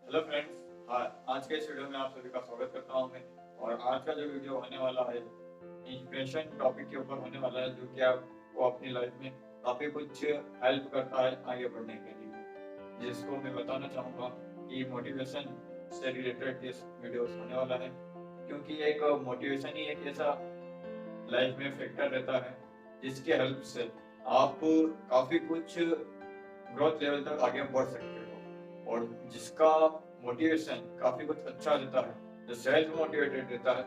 Hello friends. आज के इस वीडियो में आप सभी का स्वागत करता हूं मैं। और आज का जो वीडियो होने वाला है इंस्पिरेशन टॉपिक के ऊपर होने वाला है, जो कि आपको अपनी लाइफ में काफ़ी कुछ हेल्प करता है आगे बढ़ने के लिए, जिसको मैं बताना चाहूँगा कि मोटिवेशन से रिलेटेड इस वीडियोस होने वाला है। क्योंकि एक मोटिवेशन ही एक ऐसा लाइफ में फैक्टर रहता है जिसके हेल्प से आप काफ़ी कुछ ग्रोथ लेवल तक आगे बढ़ सकते हो। और जिसका मोटिवेशन काफी कुछ अच्छा रहता है, जो सेल्फ मोटिवेटेड रहता है,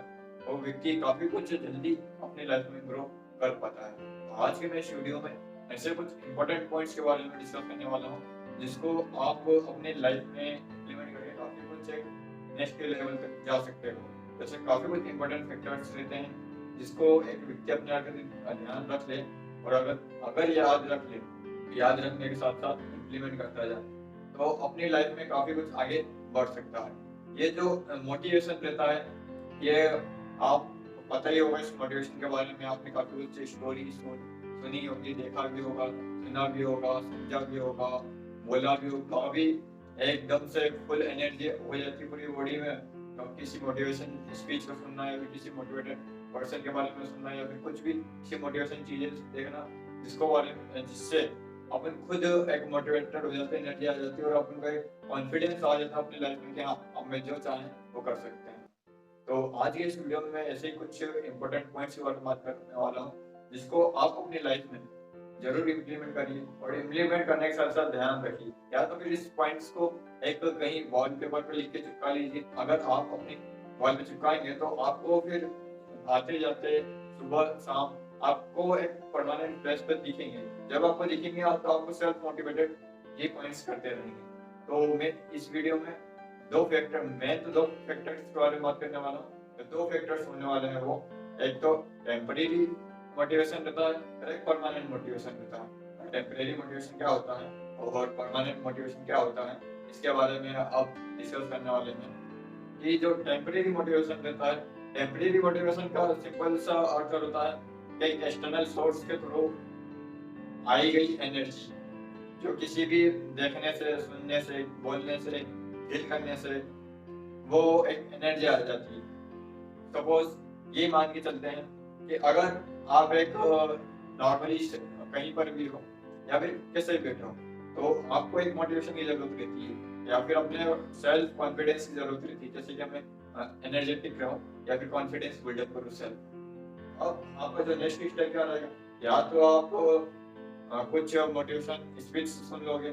वो व्यक्ति काफी कुछ जल्दी अपनी लाइफ में ग्रो कर पाता है। तो आज के मैं इस वीडियो में ऐसे कुछ इंपॉर्टेंट पॉइंट्स के बारे में डिस्कस करने वाला हूँ, जिसको आप अपनी लाइफ में इम्प्लीमेंट करके काफी कुछ एक नेक्स्ट लेवल तक जा सकते हो। जैसे काफी कुछ इंपॉर्टेंट फैक्टर्स रहते हैं जिसको एक व्यक्ति अपने आगे ध्यान रख ले, और अगर अगर याद रख ले, याद रखने के साथ साथ इम्प्लीमेंट करता जाए, तो अपनी लाइफ में काफी कुछ आगे बढ़ सकता है। ये जो मोटिवेशन रहता है, ये आप पता ही होगा, इस मोटिवेशन के बारे में आपने काफी कुछ स्टोरी सुनी होगी, देखा भी होगा, सुना भी होगा, समझा भी होगा, बोला भी होगा। अभी एकदम से फुल एनर्जी हो जाती है पूरी बॉडी में किसी मोटिवेशन स्पीच को सुनना, या फिर किसी मोटिवेटेड पर्सन के बारे में सुनना, या फिर कुछ भी किसी मोटिवेशन चीजें देखना जिसको बारे में, जिससे अपन खुद एक मोटिवेटेड हो जाते हैं, एनर्जी आ जाती है, और अपन का एक कॉन्फिडेंस आ जाता है अपनी लाइफ में कि हाँ, अब मैं जो चाहें वो कर सकते हैं। तो आज के इस वीडियो में मैं ऐसे ही कुछ इंपॉर्टेंट पॉइंट्स के बारे में बात करने वाला हूँ, जिसको आप अपनी लाइफ में जरूर इम्प्लीमेंट करिए, और इम्प्लीमेंट करने के साथ साथ ध्यान रखिए, या तो फिर इस पॉइंट्स को एक कहीं वॉल पेपर पर लिख के चिपका लीजिए। अगर आप अपनी वॉल पे चिपकाएंगे तो आपको फिर आते जाते सुबह शाम आपको एक परमानेंट प्लेस पे दिखेंगे। जब आपको दिखेंगे तो आपको सेल्फ मोटिवेटेड ये पॉइंट्स करते रहेंगे। तो मैं इस वीडियो में दो फैक्टर्स के बारे में बात करने वाला हूँ। तो दो फैक्टर्स होने वाले हैं वो, एक तो टेम्परेरी मोटिवेशन रहता है और एक परमानेंट मोटिवेशन रहता है। टेम्परेरी मोटिवेशन क्या होता है और परमानेंट मोटिवेशन क्या होता है, इसके बारे में अब डिस्कस करने वाले हैं। कि जो टेम्परेरी मोटिवेशन रहता है, टेम्परेरी मोटिवेशन का सिंपल सा अर्थ होता है कि एक एक्सटर्नल सोर्स के थ्रू आई गई एनर्जी, जो किसी भी देखने से, सुनने से, बोलने से, फील करने से वो एक एनर्जी आ जाती है। सपोज ये मान के चलते हैं कि अगर आप एक नॉर्मली कहीं पर भी हो, या फिर कैसे भी बैठे हो, तो आपको एक मोटिवेशन की जरूरत रहती है, या फिर अपने सेल्फ कॉन्फिडेंस की जरूरत रहती है, जैसे कि हमें एनर्जेटिक रहो या फिर कॉन्फिडेंस बिल्डअप करो सेल्फ। अब आपका जो नेक्स्ट स्टेप क्या रहेगा, या तो आप कुछ मोटिवेशन स्पीच सुन लोगे,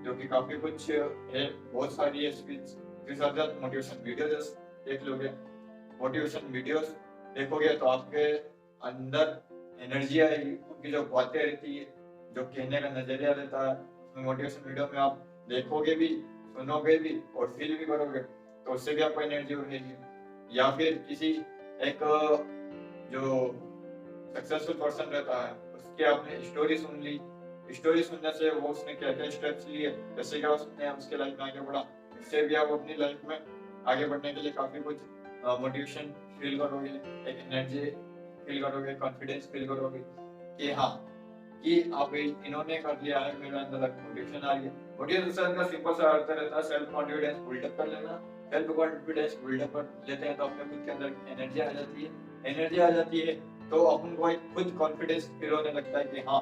जो कि काफी कुछ है, बहुत सारी है स्पीच। के साथ साथ मोटिवेशन वीडियोस देख लोगे। मोटिवेशन वीडियोस देखोगे तो आपके अंदर एनर्जी आएगी, उनकी जो बातें रहती है, जो कहने का नजरिया रहता है, उसमें मोटिवेशन वीडियो में आप देखोगे भी, सुनोगे भी और फील भी करोगे, तो उससे भी आपको एनर्जी उठेगी। या फिर किसी एक जो सक्सेसफुल पर्सन रहता है, उसकी आपने स्टोरी सुन ली, स्टोरी सुनने से वो उसने क्या क्या स्टेप्स लिए, कैसे क्या उसने उसके लाइफ में आगे बढ़ा, इससे भी आप अपनी लाइफ में आगे बढ़ने के लिए काफी कुछ मोटिवेशन फील करोगे, एक एनर्जी फील करोगे, कॉन्फिडेंस फील करोगे कि हाँ, कि अब इन्होंने कर लिया है, मेरे अंदर मोटिवेशन आ रही है। मोटिवेशन का सिंपल सा अर्थ रहता है सेल्फ कॉन्फिडेंस बिल्डअप कर लेना। सेल्फ कॉन्फिडेंस बिल्डअप कर लेते हैं तो अपने खुद के अंदर एनर्जी आ जाती है। एनर्जी आ जाती है तो अपन को एक खुद कॉन्फिडेंस फील होने लगता है कि हाँ,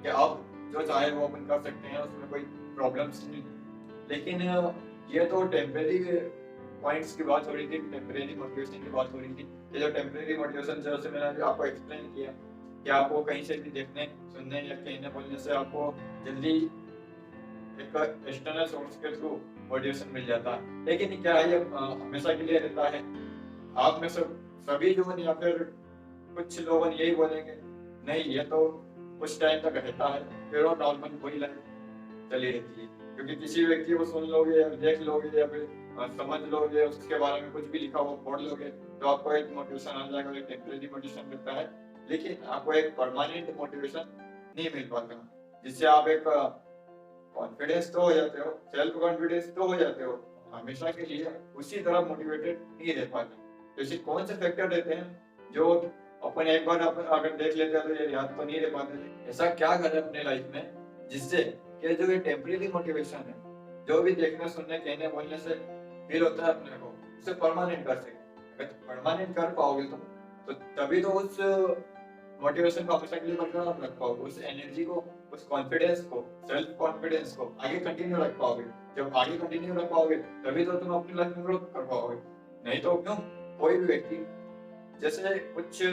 कि अब जो चाहे वो अपन कर सकते हैं, उसमें कोई प्रॉब्लम्स नहीं। लेकिन ये तो टेम्परेरी पॉइंट्स की बात हो रही थी, टेम्परेरी मोटिवेशन की बात हो रही थी। ये जो टेम्परेरी मोटिवेशन जैसे मैंने आपको एक्सप्लेन किया कि आपको कहीं से भी देखने, सुनने या कहने बोलने से आपको जल्दी एक एक्सटर्नल सोर्स के थ्रू मोटिवेशन मिल जाता है। लेकिन क्या ये हमेशा के लिए रहता है? आप में से सभी लोग या फिर कुछ लोग यही बोलेंगे, नहीं ये तो कुछ टाइम तक रहता है, फिर वो नॉर्मल वही लाइफ चली रहती है। क्योंकि किसी व्यक्ति को सुन लोगे या देख लोगे या फिर समझ लोगे, उसके बारे में कुछ भी लिखा हुआ पढ़ लोगे, तो आपको एक मोटिवेशन आ जाएगा, एक टेम्परेरी मोटिवेशन मिलता है। लेकिन आपको एक परमानेंट मोटिवेशन नहीं मिल पाता, जिससे आप एक कॉन्फिडेंस तो हो जाते हो, सेल्फ कॉन्फिडेंस तो हो जाते हो, हमेशा के लिए उसी तरह मोटिवेटेड नहीं रह पाते। तो ऐसे कौन से फैक्टर रहते हैं जो अपन एक बार अपन अगर देख लेते हैं तो ये याद तो नहीं रह पाते? ऐसा क्या करें अपने लाइफ में जिससे कि जो ये टेम्परेरी मोटिवेशन है, जो भी देखने सुनने कहने बोलने से फील होता है अपने को, उसे परमानेंट कर सके। अगर परमानेंट कर पाओगे तुम, तो तभी तो उस मोटिवेशन को हमेशा के लिए बरकरार रख पाओगे, उस एनर्जी को, उस कॉन्फिडेंस को, सेल्फ कॉन्फिडेंस को आगे कंटिन्यू रख पाओगे। जब आगे कंटिन्यू रख पाओगे तभी तो तुम अपनी लाइफ में ग्रोथ कर पाओगे। नहीं तो क्यों, कोई भी व्यक्ति जैसे कुछ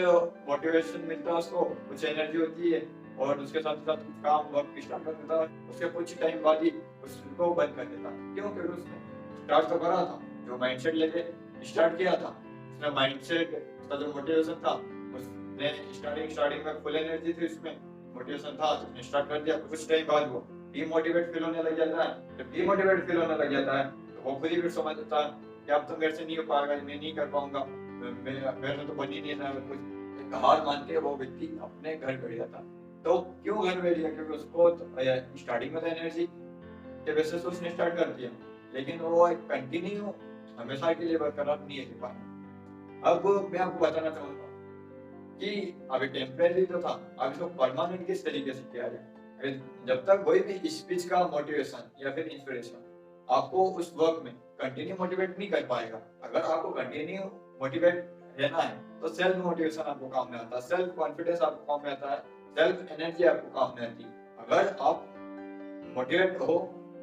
मोटिवेशन मिलता है उसको, कुछ एनर्जी होती है और उसके साथ साथ कुछ काम वर्क स्टार्ट कर देता है, उसके कुछ टाइम बाद ही उसको बंद कर देता है। क्यों? क्योंकि उसने स्टार्ट तो करा था, जो माइंडसेट लेके स्टार्ट किया था, उसने माइंडसेट, उसका जो मोटिवेशन था, उसने स्टार्टिंग में फुल एनर्जी थी, उसमें मोटिवेशन था, तो उसने स्टार्ट कर दिया। कुछ टाइम बाद वो डीमोटिवेट फील होने लग जाता है। जब डीमोटिवेट फील होने लग जाता है तो वो खुद ही फिर समझ जाता है कि अब तो मेरे से नहीं हो पाएगा, मैं नहीं कर पाऊंगा, मेरे तो बन ही नहीं रहा कुछ। एक हार मान के वो व्यक्ति अपने घर बैठ जाता। तो क्यों घर बैठ गया? क्योंकि उसको स्टार्टिंग में तो एनर्जी के वजह से उसने स्टार्ट कर दिया, लेकिन वो कंटिन्यू हमेशा के लिए बरकरार नहीं रह पाया। अब मैं आपको बताना चाहूंगा कि अभी टेम्परेरी तो था, अब इसको परमानेंट किस तरीके से किया जाए। जब तक कोई भी स्पीच का मोटिवेशन या फिर इंस्पिरेशन आपको उस वर्क में कंटिन्यू मोटिवेट नहीं कर पाएगा। अगर आपको कंटिन्यू मोटिवेट रहना है तो सेल्फ मोटिवेशन आपको काम में आता है, सेल्फ कॉन्फिडेंस आपको काम में आता है, सेल्फ एनर्जी आपको काम में आती है। अगर आप मोटिवेट हो,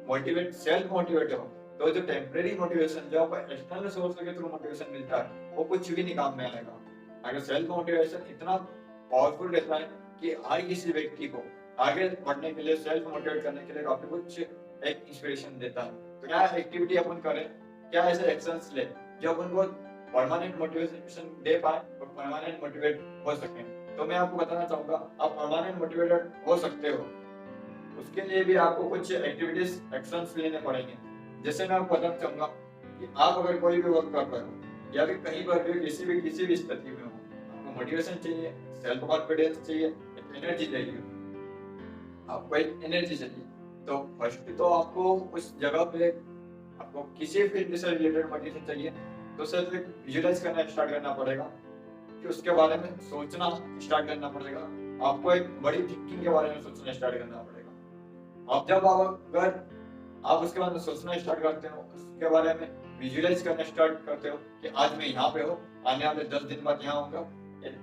मोटिवेट सेल्फ मोटिवेट हो, तो जो टेम्परेरी मोटिवेशन जो आपको एक्सटर्नल सोर्स के थ्रू मोटिवेशन मिलता है वो कुछ भी नहीं काम में आएगा। अगर सेल्फ मोटिवेशन इतना पावरफुल रहता है कि हर किसी व्यक्ति को आगे बढ़ने के लिए, सेल्फ मोटिवेट करने के लिए काफी कुछ एक इंस्पिरेशन देता है। तो क्या एक्टिविटी अपन करें, क्या ऐसे एक्शंस ले जो अपन को परमानेंट मोटिवेशन दे पाए और परमानेंट मोटिवेट हो सके। तो मैं आपको बताना चाहूंगा, आप परमानेंट मोटिवेटेड हो सकते हो, उसके लिए भी आपको कुछ एक्टिविटीज एक्शंस लेने पड़ेंगे। जैसे मैं आपको बताना चाहूंगा कि आप अगर कोई भी वर्क कर रहे हो या फिर कहीं पर भी किसी भी स्थिति में हो, आपको मोटिवेशन चाहिए, सेल्फ कॉन्फिडेंस चाहिए, एनर्जी चाहिए, आपको एक एनर्जी चाहिए। तो फर्स्ट तो आपको उस जगह पे आपको किसी फील्ड से रिलेटेड मोटिवेशन चाहिए, तो सिर्फ विजुअलाइज करना स्टार्ट करना पड़ेगा कि उसके बारे में सोचना स्टार्ट करना पड़ेगा। आपको एक बड़ी थिंकिंग के बारे में सोचना स्टार्ट करना पड़ेगा। अब जब अगर आप उसके बारे में सोचना स्टार्ट करते हो, उसके बारे में विजुअलाइज करना स्टार्ट करते हो कि आज मैं यहाँ पे हूँ, आने वाले 10 दिन बाद यहाँ होगा,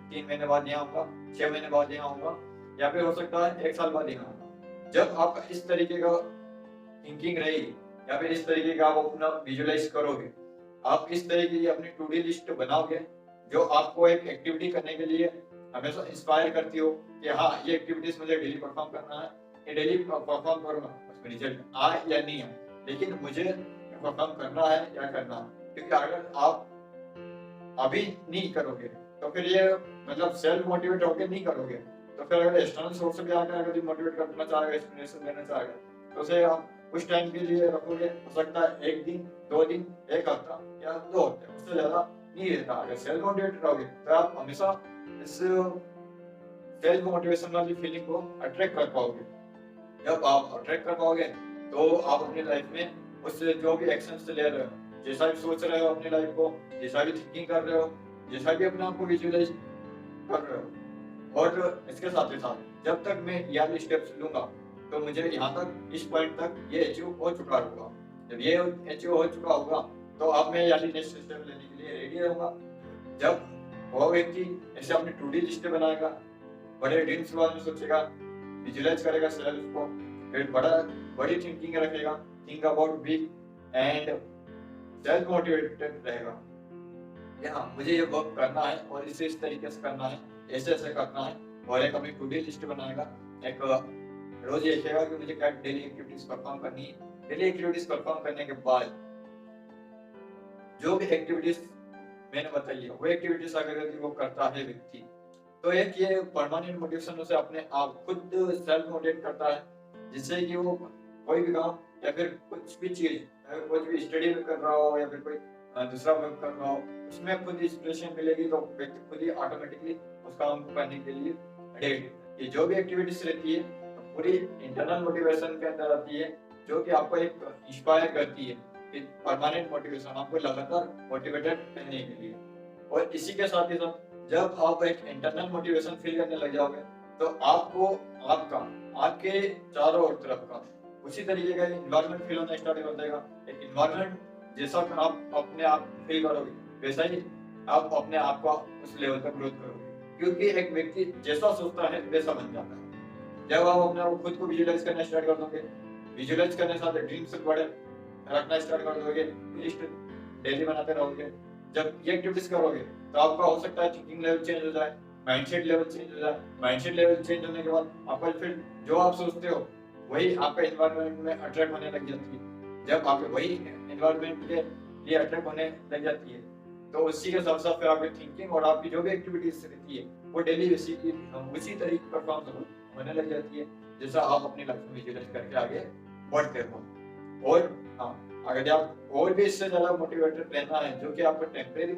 3 महीने बाद यहाँ होगा, 6 महीने बाद यहाँ होगा, या फिर हो सकता है 1 साल बाद यहाँ होगा। जब आप इस तरीके का थिंकिंग रहेगी या फिर इस तरीके का आप अपना विजुअलाइज करोगे, आप इस तरीके की अपनी टू डी लिस्ट बनाओगे जो आपको एक एक्टिविटी करने के लिए हमेशा इंस्पायर करती हो कि हाँ, ये एक्टिविटीज मुझे डेली परफॉर्म करना है, ये डेली परफॉर्म करूंगा, उसमें रिजल्ट आए या नहीं आए, लेकिन मुझे परफॉर्म करना है या करना है। क्योंकि अगर आप अभी नहीं करोगे तो फिर ये मतलब सेल्फ मोटिवेट होकर नहीं करोगे, तो फिर अगर एक्सटर्नल सोर्स से भी आकर अगर मोटिवेट करना चाहेगा, इंस्पिरेशन देना चाहेगा, तो उसे आप कुछ टाइम के लिए रखोगे, हो सकता है 1 दिन, 2 दिन, 1 हफ्ता या 2 हफ्ते, उससे ज्यादा नहीं रहता। अगर सेल्फ मोटिवेटेड रहोगे तो आप हमेशा इस सेल्फ मोटिवेशन वाली फीलिंग को अट्रैक्ट कर पाओगे। जब आप अट्रैक्ट कर पाओगे तो आप अपनी लाइफ में उस जो भी एक्शंस ले रहे हो, जैसा भी सोच रहे हो अपनी लाइफ को, जैसा भी थिंकिंग कर रहे हो, जैसा भी अपने आप को विजुअलाइज कर रहे हो, और इसके साथ ही साथ जब तक मैं ये वाले स्टेप्स लूंगा तो मुझे यहाँ तक, इस पॉइंट तक ये अचीव हो चुका होगा। जब ये अचीव हो चुका होगा तो अब मैं यानी नेक्स्ट स्टेप लेने के लिए रेडी रहूंगा। जब वो व्यक्ति ऐसे अपनी टू डी लिस्ट बनाएगा, बड़े ड्रीम्स के बारे में सोचेगा, विजुअलाइज करेगा सेल्फ को, फिर बड़ी थिंकिंग रखेगा, think about big and self motivated रहेगा कि हाँ, मुझे ये वर्क करना है और इसे इस तरीके से करना है, ऐसे ऐसे करना है, और एक अपनी टू डी लिस्ट बनाएगा। एक रोज ये लिखेगा कि मुझे क्या डेली एक्टिविटीज परफॉर्म करनी है। डेली एक्टिविटीज परफॉर्म करने के बाद जो भी एक्टिविटीज मैंने बताई है वो एक्टिविटीज अगर यदि वो करता है व्यक्ति, तो एक ये परमानेंट मोटिवेशन उसे अपने आप खुद सेल्फ मोटिवेट करता है, जिससे कि वो कोई भी काम या फिर कुछ भी चीज, कुछ भी स्टडी कर रहा हो या फिर कोई दूसरा वर्क कर रहा हो, उसमें खुद इंस्पिरेशन मिलेगी तो व्यक्ति खुद ही ऑटोमेटिकली उस काम को करने के लिए रेडी। ये जो भी एक्टिविटीज रहती है पूरी इंटरनल मोटिवेशन के अंदर आती है, जो कि आपको एक इंस्पायर करती है, परमानेंट मोटिवेशन आपको लगातार मोटिवेटेड रहने के लिए। और इसी के साथ ही साथ जब आप एक इंटरनल मोटिवेशन फील करने लग जाओगे तो आपको आपके चारों ओर तरफ का उसी तरीके का इन्वायरमेंट फील होना स्टार्ट कर देगा। एक इन्वायरमेंट जैसा आप अपने आप फील करोगे, वैसा ही आप अपने आप को उस लेवल पर ग्रोथ करोगे, क्योंकि एक व्यक्ति जैसा सोचता है वैसा बन जाता है। जब आप अपने आप खुद को विजुअलाइज करना स्टार्ट कर दोगे, विजुअलाइज करने के साथ ड्रीम्स बड़े रखना स्टार्ट कर दोगे, लिस्ट डेली बनाते रहोगे, जब ये एक्टिविटीज करोगे तो आपका हो सकता है थिंकिंग लेवल चेंज हो जाए, माइंडसेट लेवल चेंज हो जाए। माइंडसेट लेवल चेंज होने के बाद आपका फिर जो आप सोचते हो वही आपका एनवायरनमेंट में अट्रैक्ट होने लग जाती है। जब आप वही एनवायरनमेंट के लिए अट्रैक्ट होने लग जाती है तो उसी के साथ साथ फिर आपकी थिंकिंग और आपकी जो भी एक्टिविटीज रहती है वो डेली उसी तरीके परफॉर्म होने लग जाती है जैसा आप अपनी लाइफ में विजुअलाइज करके आगे बढ़ते हो। और हाँ, अगर आप और भी इससे ज्यादा मोटिवेटेड रहना है, जो कि आपको टेम्परेरी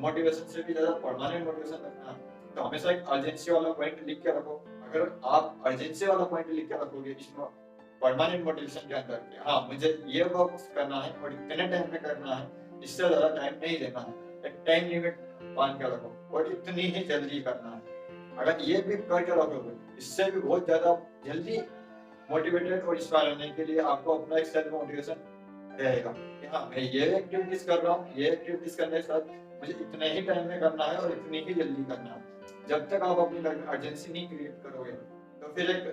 मोटिवेशन से भी ज्यादा परमानेंट मोटिवेशन रखना है, तो हमेशा एक अर्जेंसी वाला पॉइंट लिख के रखो। अगर आप अर्जेंसी वाला पॉइंट लिख के रखोगे इसमें परमानेंट मोटिवेशन के अंदर कि हाँ मुझे ये वर्क करना है और इतने टाइम में करना है, इससे ज्यादा टाइम नहीं देना है, एक टाइम लिमिट मान के रखो और इतनी ही जल्दी करना है। अगर ये भी करके रखोगे इससे भी बहुत ज्यादा जल्दी मोटिवेटेड और इंस्पायर होने के लिए आपको अपना एक सेल्फ मोटिवेशन रहेगा कि हाँ मैं ये एक्टिविटीज कर रहा हूँ, ये एक्टिविटीज करने के साथ मुझे इतने ही टाइम में करना है और इतनी ही जल्दी करना है। जब तक आप अपनी लाइफ में अर्जेंसी नहीं क्रिएट करोगे तो फिर एक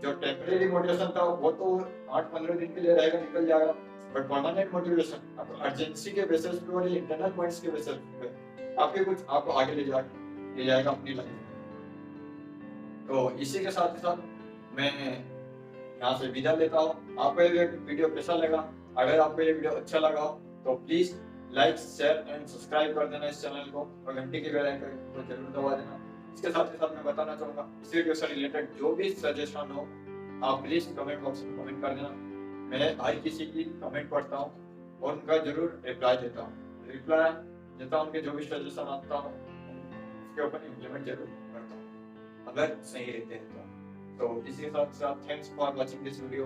जो टेम्परेरी मोटिवेशन था वो तो 8-15 दिन के लिए रहेगा, निकल जाएगा, बट परमानेंट मोटिवेशन आपको अर्जेंसी के बेसिस पे और इंटरनल पॉइंट्स के बेसिस पे आपके कुछ आपको आगे ले जाएगा अपनी लाइफ में। तो इसी के साथ मैं यहाँ से विदा लेता हूँ। आपको ये वीडियो कैसा लगा? अगर आपको ये वीडियो अच्छा लगा हो तो please like share and subscribe कर देना इस चैनल को और घंटी की बेल आइकन को जरूर दबा देना। इसके साथ ही साथ मैं बताना चाहूंगा इस वीडियो से रिलेटेड जो भी सजेशन हो आप प्लीज कमेंट बॉक्स में कमेंट कर देना। मैं हर किसी की कमेंट पढ़ता हूँ और उनका जरूर रिप्लाई देता हूँ उनके जो भी सजेशन आता हूँ उसके ऊपर इम्प्लीमेंट जरूर करता हूँ अगर सही रहते हैं तो। इसी के साथ thanks for watching this video.